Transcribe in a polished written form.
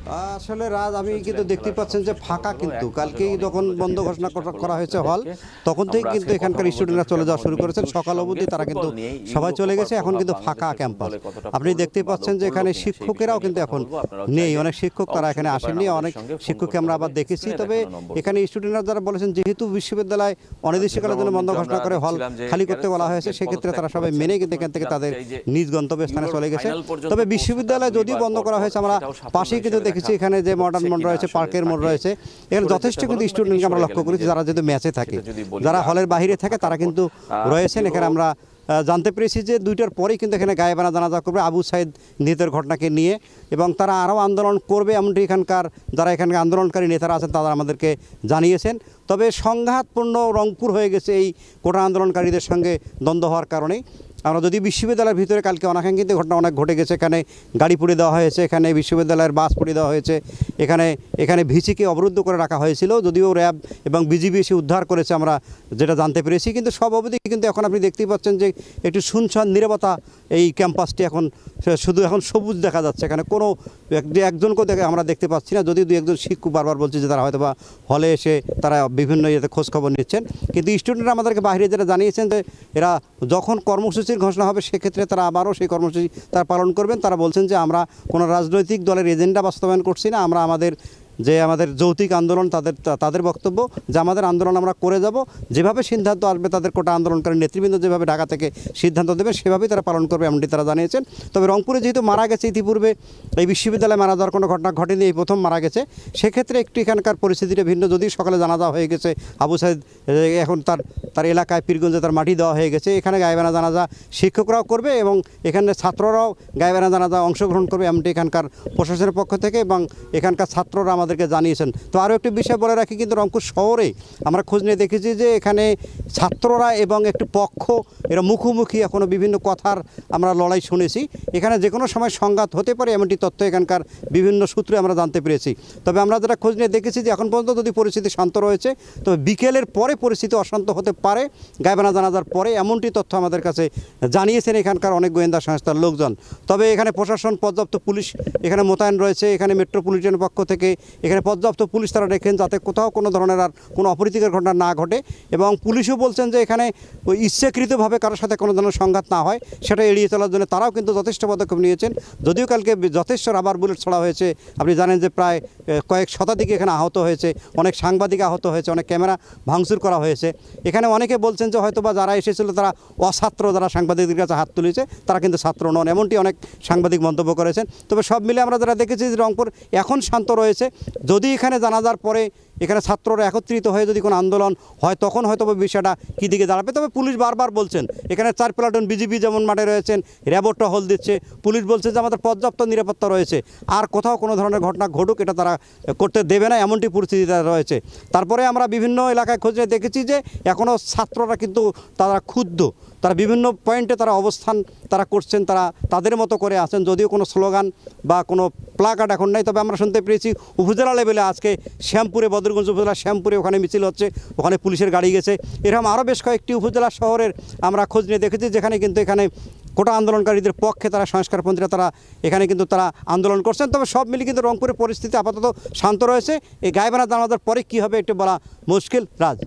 আসলে রাজ আমি কিন্তু দেখতে পাচ্ছেন যে ফাঁকা, কিন্তু কালকেই যখন বন্ধ ঘোষণা করা হয়েছে হল, তখন থেকে কিন্তু এখানকার স্টুডেন্টরা চলে যাওয়া শুরু করেছেন। সকাল অবধি তারা কিন্তু সবাই চলে গেছে, এখন কিন্তু ফাঁকা ক্যাম্পাস। আপনি দেখতে পাচ্ছেন যে এখানে শিক্ষকেরাও কিন্তু এখন নেই, অনেক শিক্ষক তারা এখানে আসেননি, অনেক শিক্ষককে আমরা আবার দেখেছি। তবে এখানে স্টুডেন্টরা যারা বলেছেন যেহেতু বিশ্ববিদ্যালয় অনির্দিষ্টকালের জন্য বন্ধ ঘোষণা করে হল খালি করতে বলা হয়েছে, সেক্ষেত্রে তারা সবাই মেনে কিন্তু এখান থেকে তাদের নিজ গন্তব্যস্থানে চলে গেছে। তবে বিশ্ববিদ্যালয় যদিও বন্ধ করা হয়েছে, আমরা পাশেই কিন্তু দেখেছি এখানে যে মডার্ন মোড় রয়েছে, পার্কের মোড় রয়েছে, এখানে যথেষ্ট কিন্তু স্টুডেন্টকে আমরা লক্ষ্য করেছি যারা যেহেতু ম্যাচে থাকে, যারা হলের বাইরে থাকে তারা কিন্তু রয়েছেন। এখানে আমরা জানতে পেরেছি যে 2টার পরেই কিন্তু এখানে গায়েবানা জানাজা করবে আবু সাইদ নিহতের ঘটনাকে নিয়ে, এবং তারা আরও আন্দোলন করবে এমনটি এখানকার যারা এখানে আন্দোলনকারী নেতারা আছেন তারা আমাদেরকে জানিয়েছেন। তবে সংঘাতপূর্ণ রংপুর হয়ে গেছে এই কোটা আন্দোলনকারীদের সঙ্গে দ্বন্দ্ব হওয়ার কারণেই। আমরা যদি বিশ্ববিদ্যালয়ের ভিতরে কালকে অনাকাঙ্ক্ষিত ঘটনা অনেক ঘটে গেছে, এখানে গাড়ি পুড়িয়ে দেওয়া হয়েছে, এখানে বিশ্ববিদ্যালয়ের বাস পুড়িয়ে দেওয়া হয়েছে, এখানে ভিসিকে অবরুদ্ধ করে রাখা হয়েছিল, যদিও র্যাব এবং বিজিবি এসে উদ্ধার করেছে আমরা যেটা জানতে পেরেছি। কিন্তু সব অবধি কিন্তু এখন আপনি দেখতেই পাচ্ছেন যে একটু শুনশান নীরবতা এই ক্যাম্পাসটি, এখন শুধু এখন সবুজ দেখা যাচ্ছে, এখানে কোনো একজনকেও আমরা দেখতে পাচ্ছি না। যদিও 2-1জন শিক্ষক বারবার বলছে যে তারা হয়তো বা হলে এসে তারা বিভিন্ন ইয়েতে খোঁজখবর নিচ্ছেন, কিন্তু স্টুডেন্টরা আমাদেরকে বাইরে যেটা জানিয়েছেন যে এরা যখন কর্মসূচির ঘোষণা হবে সেক্ষেত্রে তারা আবারও সেই কর্মসূচি তারা পালন করবেন। তারা বলছেন যে আমরা কোনো রাজনৈতিক দলের এজেন্ডা বাস্তবায়ন করছি না, আমরা আমাদের যৌতিক আন্দোলন তাদের বক্তব্য যে আমাদের আন্দোলন আমরা করে যাব, যেভাবে সিদ্ধান্ত আসবে তাদের কোটা আন্দোলনকারী নেতৃবৃন্দ যেভাবে ঢাকা থেকে সিদ্ধান্ত দেবে সেভাবেই তারা পালন করবে এমনটি তারা জানিয়েছেন। তবে রংপুরে যেহেতু মারা গেছে ইতিপূর্বে এই বিশ্ববিদ্যালয়ে মারা যাওয়ার কোনো ঘটনা ঘটেনি, এই প্রথম মারা গেছে, সেক্ষেত্রে একটু এখানকার পরিস্থিতিটা ভিন্ন। যদি সকালে জানাজা হয়ে গেছে আবু সাইদ, এখন তার এলাকায় পীরগঞ্জে তার মাটি দেওয়া হয়ে গেছে, এখানে গায়েবানা জানাজা শিক্ষকরাও করবে এবং এখানে ছাত্ররাও গায়েবানা জানাজা অংশগ্রহণ করবে এমনটি এখানকার প্রশাসনের পক্ষ থেকে এবং এখানকার ছাত্ররা আমাদেরকে জানিয়েছেন। তো আরও একটি বিষয় বলে রাখি, কিন্তু রংপুর শহরে আমরা খোঁজ নিয়ে দেখেছি যে এখানে ছাত্ররা এবং একটি পক্ষ এরা মুখোমুখি এখনও বিভিন্ন কথার আমরা লড়াই শুনেছি। এখানে যে কোনো সময় সংঘাত হতে পারে এমনটি তথ্য এখানকার বিভিন্ন সূত্রে আমরা জানতে পেরেছি। তবে আমরা যেটা খোঁজ নিয়ে দেখেছি যে এখন পর্যন্ত যদি পরিস্থিতি শান্ত রয়েছে, তবে বিকেলের পরে পরিস্থিতি অশান্ত হতে পারে গায়েবানা জানাজার পরে, এমনটি তথ্য আমাদের কাছে জানিয়েছেন এখানকার অনেক গোয়েন্দা সংস্থার লোকজন। তবে এখানে প্রশাসন পর্যাপ্ত পুলিশ এখানে মোতায়েন রয়েছে, এখানে মেট্রোপলিটনের পক্ষ থেকে এখানে পর্যাপ্ত পুলিশ তারা রেখেন যাতে কোথাও কোনো ধরনের আর কোনো অপ্রীতিকর ঘটনা না ঘটে, এবং পুলিশও বলছেন যে এখানে ওই ইচ্ছাকৃতভাবে কারোর সাথে কোনো ধরনের সংঘাত না হয় সেটা এড়িয়ে চলার জন্য তারাও কিন্তু যথেষ্ট পদক্ষেপ নিয়েছেন। যদিও কালকে যথেষ্ট রাবার বুলেট ছড়া হয়েছে, আপনি জানেন যে প্রায় কয়েক শতাধিক এখানে আহত হয়েছে, অনেক সাংবাদিক আহত হয়েছে, অনেক ক্যামেরা ভাঙচুর করা হয়েছে। এখানে অনেকে বলছেন যে হয়তো বা যারা এসেছিল তারা অছাত্র, যারা সাংবাদিকদের কাছে হাত তুলেছে তারা কিন্তু ছাত্র নন, এমনটি অনেক সাংবাদিক মন্তব্য করেছেন। তবে সব মিলে আমরা যারা দেখেছি যে রংপুর এখন শান্ত রয়েছে। যদি এখানে জানাজার পরে এখানে ছাত্ররা একত্রিত হয়ে যদি কোনো আন্দোলন হয় তখন হয়তো বিষয়টা কী দিকে দাঁড়াবে। তবে পুলিশ বারবার বলছেন এখানে 4 প্লাটুন বিজিবি যেমন মাঠে রয়েছেন, র্যাবও টহল দিচ্ছে, পুলিশ বলছে যে আমাদের পর্যাপ্ত নিরাপত্তা রয়েছে, আর কোথাও কোনো ধরনের ঘটনা ঘটুক এটা তারা করতে দেবে না এমনটি পরিস্থিতি রয়েছে। তারপরে আমরা বিভিন্ন এলাকায় খোঁজে দেখেছি যে এখনও ছাত্ররা কিন্তু তারা ক্ষুব্ধ, তারা বিভিন্ন পয়েন্টে তারা অবস্থান তারা করছেন, তারা তাদের মতো করে আছেন, যদিও কোনো স্লোগান বা কোনো প্লাকার্ড এখন নাই। তবে আমরা শুনতে পেরেছি উপজেলা লেভেলে আজকে শ্যামপুরে, বদরগঞ্জ উপজেলা শ্যামপুরে ওখানে মিছিল হচ্ছে, ওখানে পুলিশের গাড়ি গেছে। এরকম আরও বেশ কয়েকটি উপজেলা শহরের আমরা খোঁজ নিয়ে দেখেছি যেখানে কিন্তু এখানে কোটা আন্দোলনকারীদের পক্ষে তারা সংস্কারপন্থীরা তারা এখানে কিন্তু তারা আন্দোলন করছেন। তবে সব মিলিয়ে কিন্তু রংপুরের পরিস্থিতি আপাতত শান্ত রয়েছে। এই গায়েবানা জানাজার পরে কী হবে একটু বলা মুশকিল রাজ।